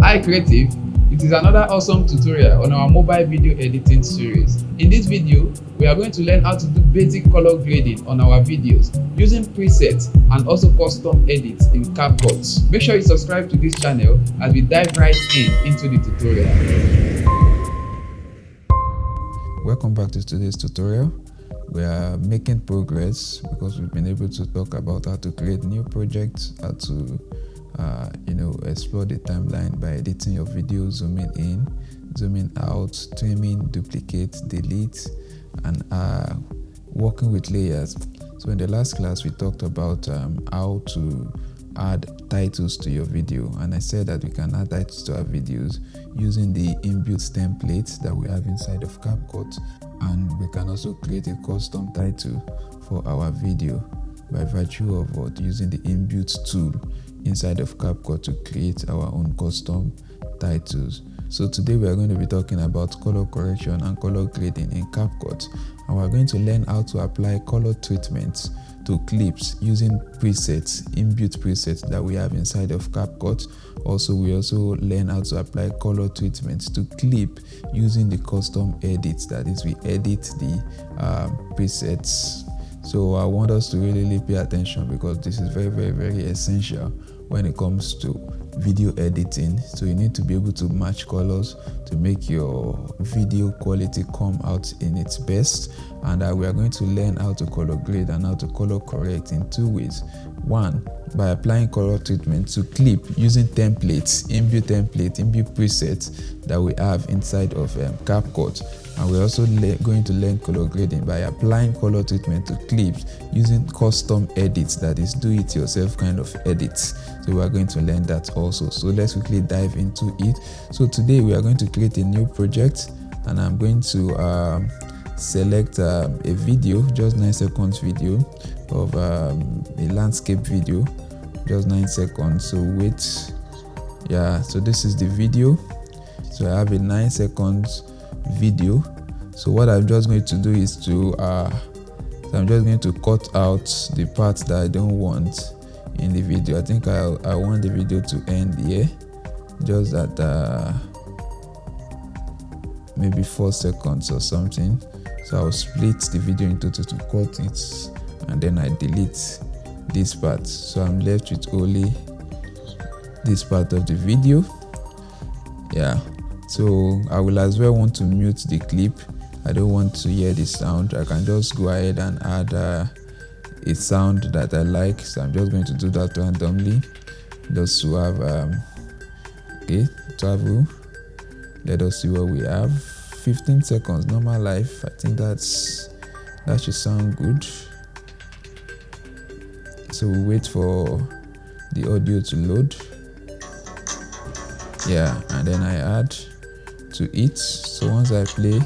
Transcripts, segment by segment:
Hi Creative, it is another awesome tutorial on our mobile video editing series. In this video, we are going to learn how to do basic color grading on our videos using presets and also custom edits in CapCut. Make sure you subscribe to this channel as we dive right into the tutorial. Welcome back to today's tutorial. We are making progress because we've been able to talk about how to create new projects, how to explore the timeline by editing your video, zooming in, zooming out, trimming, duplicate, delete, and working with layers. So in the last class we talked about how to add titles to your video, and I said that we can add titles to our videos using the inbuilt templates that we have inside of CapCut, and we can also create a custom title for our video by virtue of using the inbuilt tool inside of CapCut to create our own custom titles. So today we are going to be talking about color correction and color grading in CapCut, and we're going to learn how to apply color treatments to clips using presets, inbuilt presets that we have inside of CapCut. We also learn how to apply color treatments to clip using the custom edits, that is, we edit the presets. So I want us to really pay attention because this is very essential when it comes to video editing. So you need to be able to match colors to make your video quality come out in its best. And we are going to learn how to color grade and how to color correct in two ways. One, by applying color treatment to clip using templates, inbuilt presets that we have inside of CapCut. And we're also going to learn color grading by applying color treatment to clips using custom edits, that is, do-it-yourself kind of edits. So we are going to learn that also. So let's quickly dive into it. So today we are going to create a new project, and I'm going to select a video, just 9 seconds video of a landscape video, just 9 seconds. So wait, so this is the video. So I have a 9 seconds video. So what I'm just going to do is to I'm just going to cut out the parts that I don't want in the video. I think I want the video to end here, just at maybe 4 seconds or something. So I'll split the video into two to cut it, and then I delete this part. So I'm left with only this part of the video. So I will as well want to mute the clip. I don't want to hear the sound. I can just go ahead and add a sound that I like. So I'm just going to do that randomly, just to have travel. Let us see what we have. 15 seconds normal life. I think that should sound good. So we wait for the audio to load. And then I add to it. So once I play,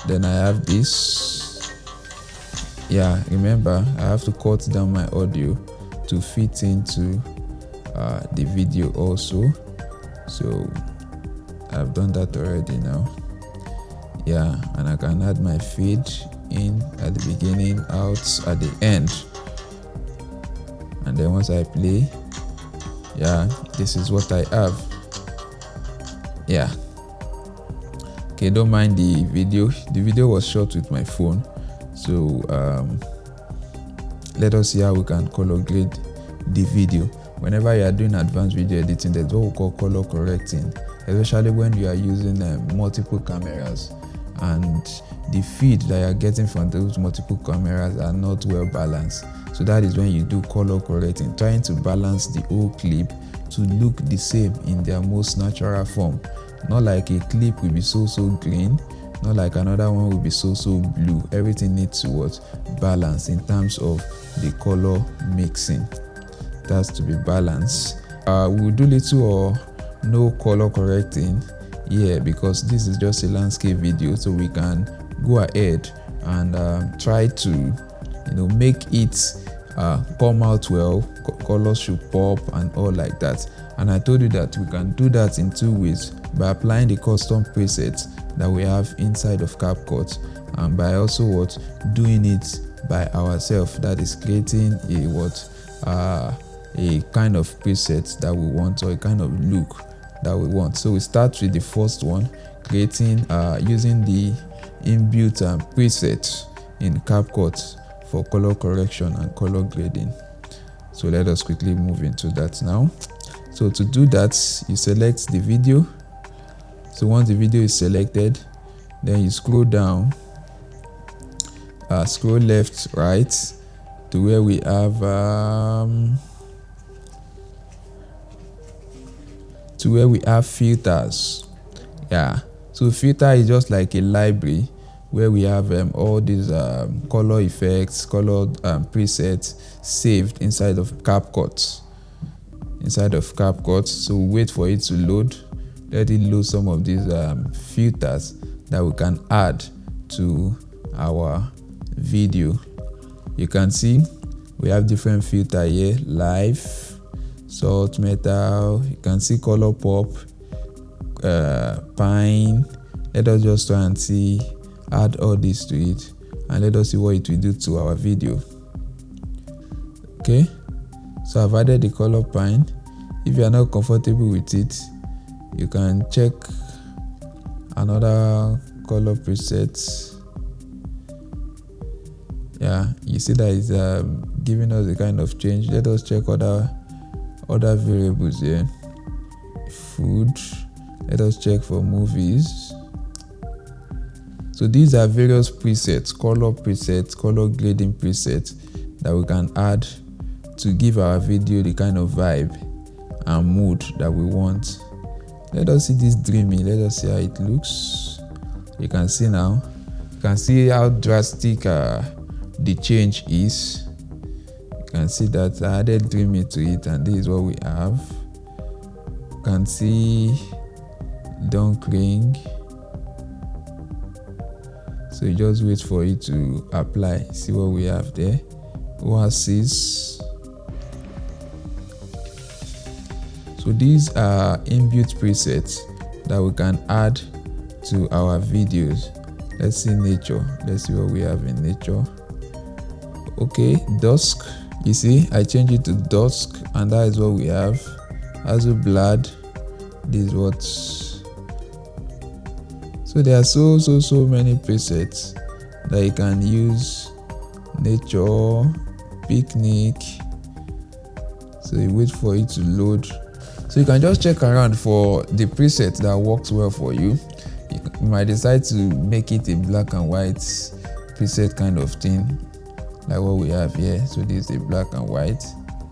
then I have this. Remember, I have to cut down my audio to fit into the video also. So I've done that already now. And I can add my fade in at the beginning, out at the end. And then once I play, this is what I have. Okay, don't mind the video. The video was shot with my phone. So let us see how we can color grade the video. Whenever you are doing advanced video editing, there's what we call color correcting, especially when you are using multiple cameras and the feed that you are getting from those multiple cameras are not well balanced. So that is when you do color correcting, trying to balance the whole clip to look the same in their most natural form. Not like a clip will be so green, not like another one will be so blue. Everything needs to balance in terms of the color mixing. It has to be balanced. We'll do little or no color correcting here because this is just a landscape video, so we can go ahead and try to make it come out well. Colors should pop and all like that. And I told you that we can do that in two ways: by applying the custom presets that we have inside of CapCut, and by also doing it by ourselves, that is creating a kind of preset that we want, or a kind of look that we want. So we start with the first one, creating using the inbuilt preset in CapCut for color correction and color grading. So let us quickly move into that now. So to do that, you select the video. So once the video is selected, then you scroll down, scroll left, right to where we have filters. Yeah, so filter is just like a library where we have all these color effects, color presets saved inside of CapCut. So we wait for it to load. Let it load some of these filters that we can add to our video. You can see we have different filter here: live, salt, metal. You can see color pop, pine. Let us just try and see, add all this to it, and let us see what it will do to our video. Okay, so I've added the color pine. If you are not comfortable with it, you can check another color preset. Yeah, you see that it's giving us a kind of change. Let us check other variables here. Food. Let us check for movies. So these are various presets, color grading presets that we can add to give our video the kind of vibe and mood that we want. Let us see this dreamy. Let us see how it looks. You can see now. You can see how drastic the change is. You can see that I added dreamy to it, and this is what we have. You can see dunkling. So you just wait for it to apply. See what we have there. Oasis. So these are inbuilt presets that we can add to our videos. Let's see nature. Let's see what we have in nature. Okay, dusk. You see, I changed it to dusk, and that is what we have. Hasselblad. This is what. So there are so many presets that you can use. Nature, picnic. So you wait for it to load. So you can just check around for the preset that works well for you. You might decide to make it a black and white preset kind of thing, like what we have here. So this is a black and white.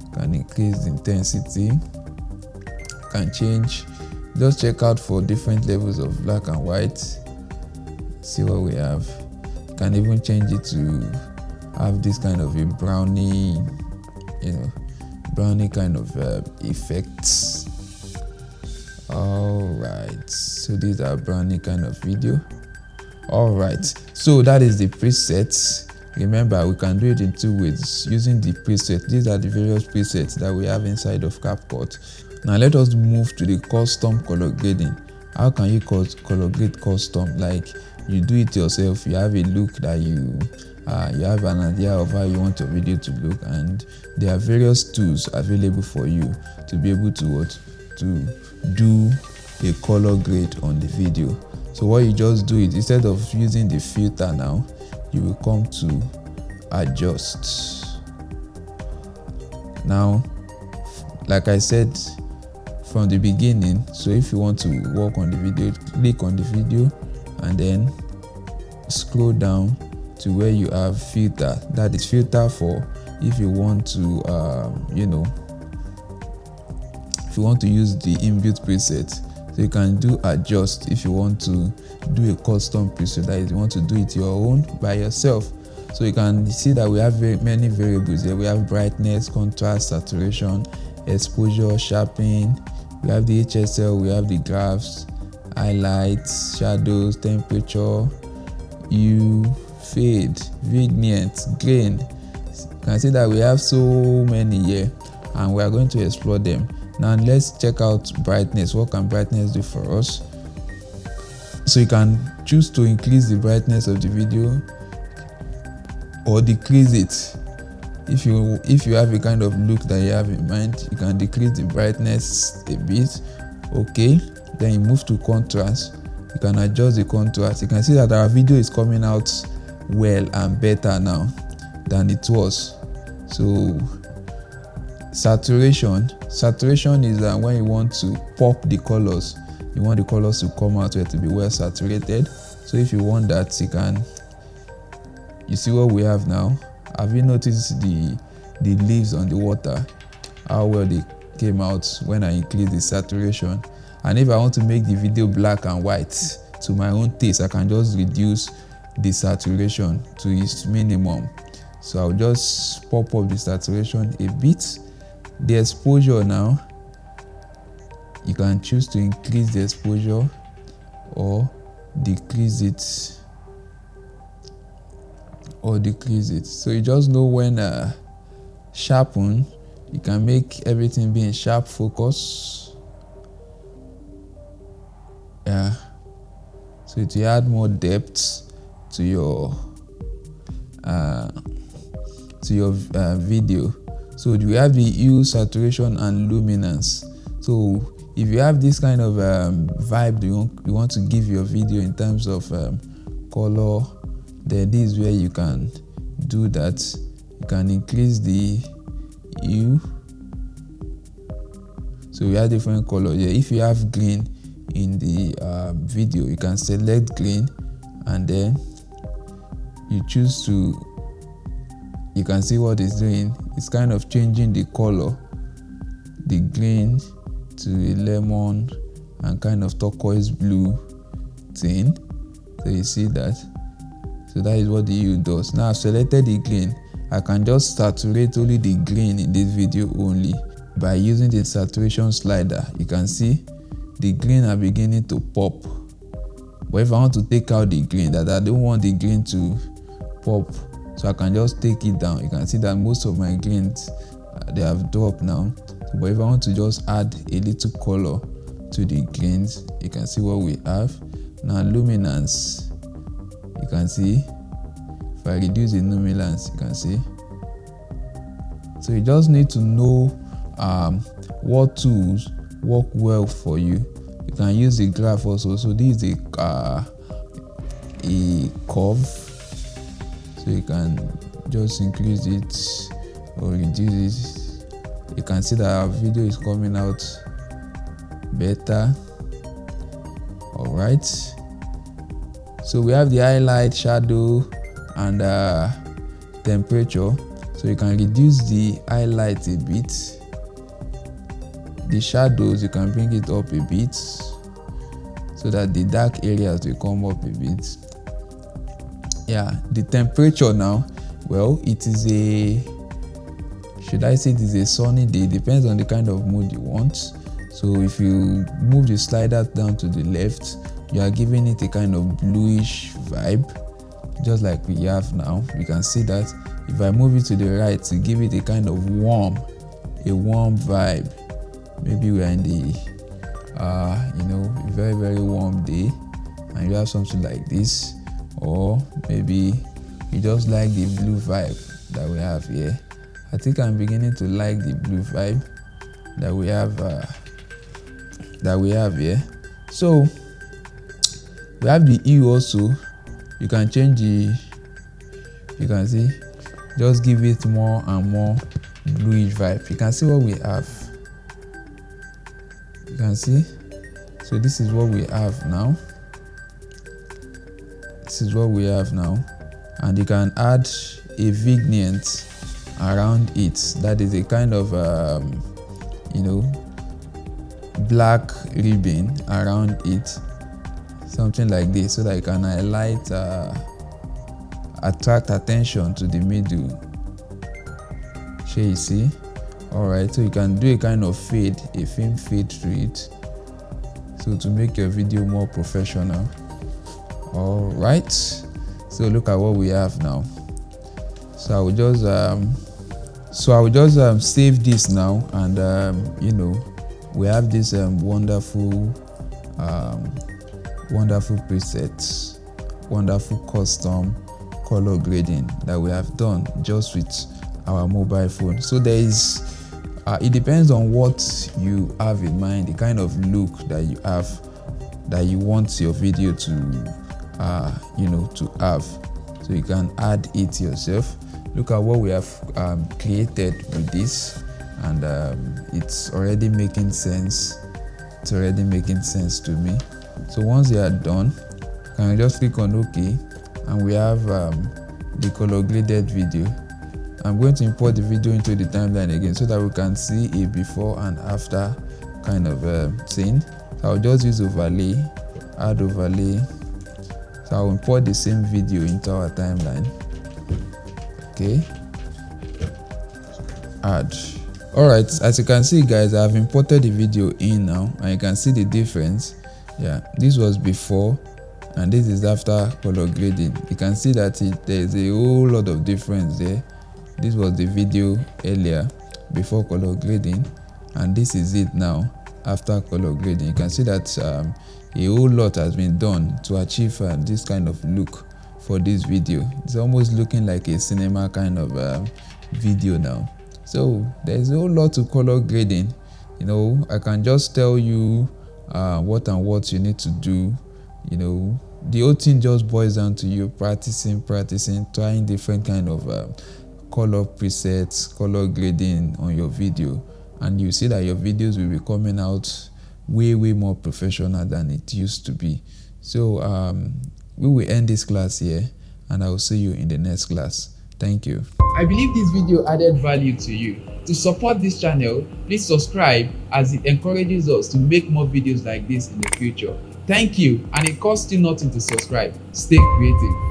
You can increase the intensity. You can change. Just check out for different levels of black and white. See what we have. You can even change it to have this kind of a brownie, brownie kind of effects. All right, so these are brownie kind of video. All right, so that is the presets. Remember, we can do it in two ways using the preset. These are the various presets that we have inside of CapCut. Now let us move to the custom color grading. How can you color grade custom? Like, you do it yourself. You have a look that you have an idea of how you want your video to look, and there are various tools available for you to be able to do a color grade on the video. So what you just do is, instead of using the filter now, you will come to adjust. Now, like I said from the beginning, so if you want to work on the video, click on the video and then scroll down to where you have filter. That is filter for if you want to if you want to use the inbuilt preset. So you can do adjust if you want to do a custom preset, that is, you want to do it your own by yourself. So you can see that we have many variables here. We have brightness, contrast, saturation, exposure, sharpening. We have the HSL, we have the graphs, highlights, shadows, temperature, hue, fade, vignette, grain. You can see that we have so many here, and we are going to explore them. Now let's check out brightness. What can brightness do for us? So you can choose to increase the brightness of the video or decrease it. If you have a kind of look that you have in mind, you can decrease the brightness a bit Okay, then you move to contrast. You can adjust the contrast. You can see that our video is coming out well and better now than it was. So saturation is when you want to pop the colors. You want the colors to come out where to be well saturated. So if you want that, you see what we have now. Have you noticed the leaves on the water, how well they came out when I increase the saturation? And if I want to make the video black and white to my own taste, I can just reduce the saturation to its minimum. So I'll just pop up the saturation a bit. The exposure now, you can choose to increase the exposure or decrease it. So you just know when sharpen, you can make everything be in sharp focus. Yeah, so to add more depth to your video. So we have the hue, saturation, and luminance. So if you have this kind of vibe you want to give your video in terms of color, then this is where you can do that. You can increase the hue. So we have different colors here. If you have green in the video, you can select green, and then you choose to, you can see what it's doing. It's kind of changing the color, the green to a lemon and kind of turquoise blue thing. So you see that. So that is what the hue does. Now I've selected the green. I can just saturate only the green in this video only by using the saturation slider. You can see the green are beginning to pop. But if I want to take out the green, that I don't want the green to pop, so I can just take it down. You can see that most of my greens they have dropped now. But if I want to just add a little color to the greens, you can see what we have. Now luminance, you can see if I reduce the luminance, you can see. So you just need to know what tools work well for you. You can use the graph also. So this is a curve, so you can just increase it or reduce it. You can see that our video is coming out better. All right, so we have the highlight, shadow, and temperature. So you can reduce the highlight a bit. The shadows, you can bring it up a bit so that the dark areas will come up a bit. Yeah, the temperature now, well, it is should I say it is a sunny day? Depends on the kind of mood you want. So if you move the slider down to the left, you are giving it a kind of bluish vibe, just like we have now. You can see that. If I move it to the right, to give it a kind of warm vibe. Maybe we are in the very, very warm day, and you have something like this, or maybe you just like the blue vibe that we have here. I think I'm beginning to like the blue vibe that we have here. So we have the hue also. You can change the, you can see, just give it more and more bluish vibe. You can see what we have. You can see. So this is what we have now. And you can add a vignette around it. That is a kind of black ribbon around it, something like this, so that you can highlight, attract attention to the middle. Shall you see? All right, so you can do a kind of fade, a film fade to it, so to make your video more professional. All right, so look at what we have now. So I will just save this now, and we have this wonderful presets, wonderful custom color grading that we have done just with our mobile phone. So there is It depends on what you have in mind, the kind of look that you have, that you want your video to to have. So you can add it yourself. Look at what we have created with this, and it's already making sense. It's already making sense to me. So once you are done, you can just click on OK, and we have the color graded video. I'm going to import the video into the timeline again so that we can see a before and after kind of thing. So I'll just use overlay, add overlay. So I'll import the same video into our timeline. Okay, add. All right, as you can see guys, I've imported the video in now, and you can see the difference. Yeah, this was before and this is after color grading. You can see that there's a whole lot of difference there. This was the video earlier before color grading, and this is it now after color grading. You can see that a whole lot has been done to achieve this kind of look for this video. It's almost looking like a cinema kind of video now. So there's a whole lot to color grading. I can just tell you what and what you need to do. The whole thing just boils down to you practicing, trying different kind of color presets, color grading on your video, and you see that your videos will be coming out way more professional than it used to be. So we will end this class here, and I will see you in the next class. Thank you. I believe this video added value to you. To support this channel, please subscribe, as it encourages us to make more videos like this in the future. Thank you, and it costs you nothing to subscribe. Stay creative.